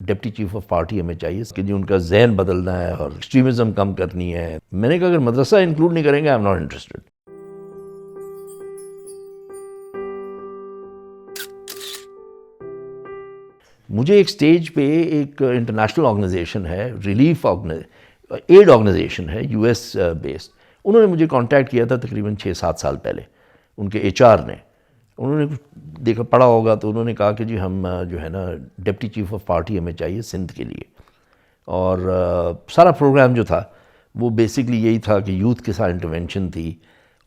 Deputy chief of party ہمیں چاہیے کہ جو ان کا ذہن بدلنا ہے اور ایکسٹریمزم کم کرنی ہے. میں نے کہا اگر مدرسہ انکلوڈ نہیں کریں گے آئی ایم ناٹ انٹرسٹڈ. مجھے ایک سٹیج پہ ایک انٹرنیشنل آرگنائزیشن ہے، ریلیف ایڈ آرگنائزیشن ہے، یو ایس بیسڈ. انہوں نے مجھے کانٹیکٹ کیا تھا تقریباً 6-7 سال پہلے. ان کے ایچ آر نے، انہوں نے دیکھا پڑھا ہوگا تو انہوں نے کہا کہ جی ہم جو ہے نا ڈپٹی چیف آف پارٹی ہمیں چاہیے سندھ کے لیے. اور سارا پروگرام جو تھا وہ بیسکلی یہی تھا کہ یوتھ کے ساتھ انٹرونشن تھی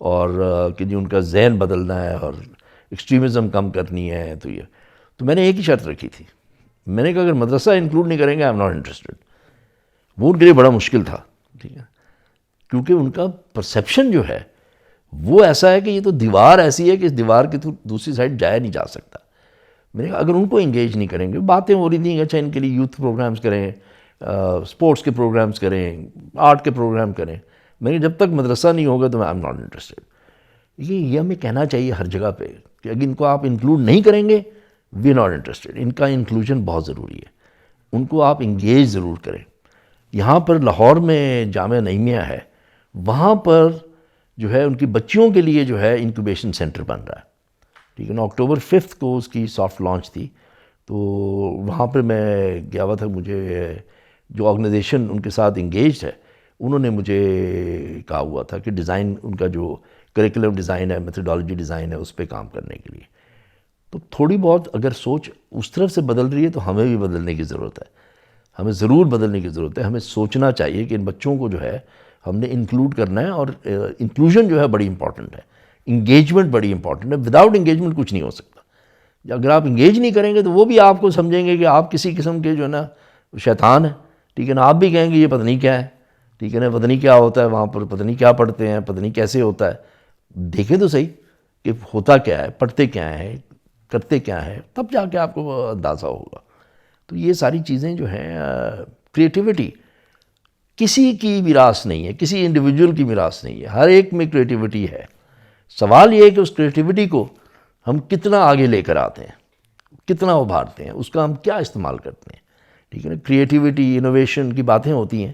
اور کہ جی ان کا ذہن بدلنا ہے اور ایکسٹریمزم کم کرنی ہے. تو میں نے ایک ہی شرط رکھی تھی، میں نے کہا اگر مدرسہ انکلوڈ نہیں کریں گے آئی ایم ناٹ انٹرسٹڈ. وہ ان کے لیے بڑا مشکل تھا، ٹھیک ہے، کیونکہ ان کا پرسیپشن جو ہے وہ ایسا ہے کہ یہ تو دیوار ایسی ہے کہ اس دیوار کی تو دوسری سائڈ جایا نہیں جا سکتا. میں نے کہا اگر ان کو انگیج نہیں کریں گے، باتیں ہو رہی تھیں کہ اچھا ان کے لیے یوتھ پروگرامز کریں، اسپورٹس کے پروگرامز کریں، آرٹ کے پروگرام کریں. میں نے جب تک مدرسہ نہیں ہوگا تو آئی ایم ناٹ انٹرسٹڈ. یہ ہمیں کہنا چاہیے ہر جگہ پہ کہ اگر ان کو آپ انکلوڈ نہیں کریں گے وی آر ناٹ انٹرسٹڈ. ان کا انکلوژن بہت ضروری ہے، ان کو آپ انگیج ضرور کریں. یہاں پر لاہور میں جامعہ نعیمیہ ہے، وہاں پر جو ہے ان کی بچیوں کے لیے جو ہے انکوبیشن سینٹر بن رہا ہے، ٹھیک ہے نا. October 5 کو اس کی سافٹ لانچ تھی. تو وہاں پر میں گیا ہوا تھا. مجھے جو آرگنائزیشن ان کے ساتھ انگیجڈ ہے انہوں نے مجھے کہا ہوا تھا کہ ڈیزائن ان کا جو کریکولم ڈیزائن ہے، میتھڈالوجی ڈیزائن ہے، اس پہ کام کرنے کے لیے. تو تھوڑی بہت اگر سوچ اس طرف سے بدل رہی ہے تو ہمیں بھی بدلنے کی ضرورت ہے، ہمیں ضرور بدلنے کی ضرورت ہے. ہمیں سوچنا چاہیے کہ ان بچوں کو جو ہے ہم نے انکلوڈ کرنا ہے، اور انکلوژن جو ہے بڑی امپورٹنٹ ہے، انگیجمنٹ بڑی امپورٹنٹ ہے. وداؤٹ انگیجمنٹ کچھ نہیں ہو سکتا. اگر آپ انگیج نہیں کریں گے تو وہ بھی آپ کو سمجھیں گے کہ آپ کسی قسم کے جو ہے نا شیطان ہیں، ٹھیک ہے نا. آپ بھی کہیں گے یہ پتہ نہیں کیا ہے، ٹھیک ہے نا، پتہ نہیں کیا ہوتا ہے وہاں پر، پتہ نہیں کیا پڑھتے ہیں، پتہ نہیں کیسے ہوتا ہے. دیکھیں تو صحیح کہ ہوتا کیا ہے، پڑھتے کیا ہیں، کرتے کیا ہے، تب جا کے آپ کو اندازہ ہوگا. تو یہ ساری چیزیں جو ہیں، کریٹیوٹی کسی کی میراث نہیں ہے، کسی انڈیویجول کی میراث نہیں ہے، ہر ایک میں کریٹیوٹی ہے. سوال یہ ہے کہ اس کریٹیوٹی کو ہم کتنا آگے لے کر آتے ہیں، کتنا ابھارتے ہیں، اس کا ہم کیا استعمال کرتے ہیں. ٹھیک ہے نا. کریٹیوٹی، انوویشن کی باتیں ہوتی ہیں،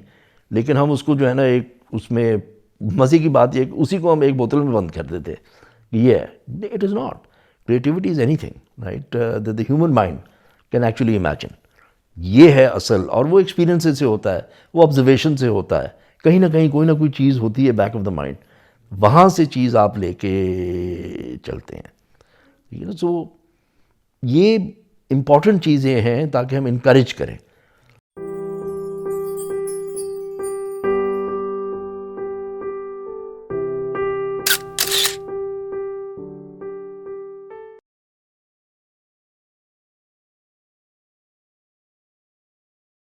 لیکن ہم اس کو جو ہے نا ایک اس میں مزے کی بات یہ ہے کہ اسی کو ہم ایک بوتل میں بند کر دیتے ہیں. یہ ہے، it is not. Creativity is anything, right? That the human mind can actually imagine. یہ ہے اصل، اور وہ ایکسپیرینس سے ہوتا ہے، وہ آبزرویشن سے ہوتا ہے. کہیں نہ کہیں کوئی نہ کوئی چیز ہوتی ہے بیک آف دا مائنڈ، وہاں سے چیز آپ لے کے چلتے ہیں. ٹھیک ہے نا. سو یہ امپورٹنٹ چیزیں ہیں تاکہ ہم انکریج کریں.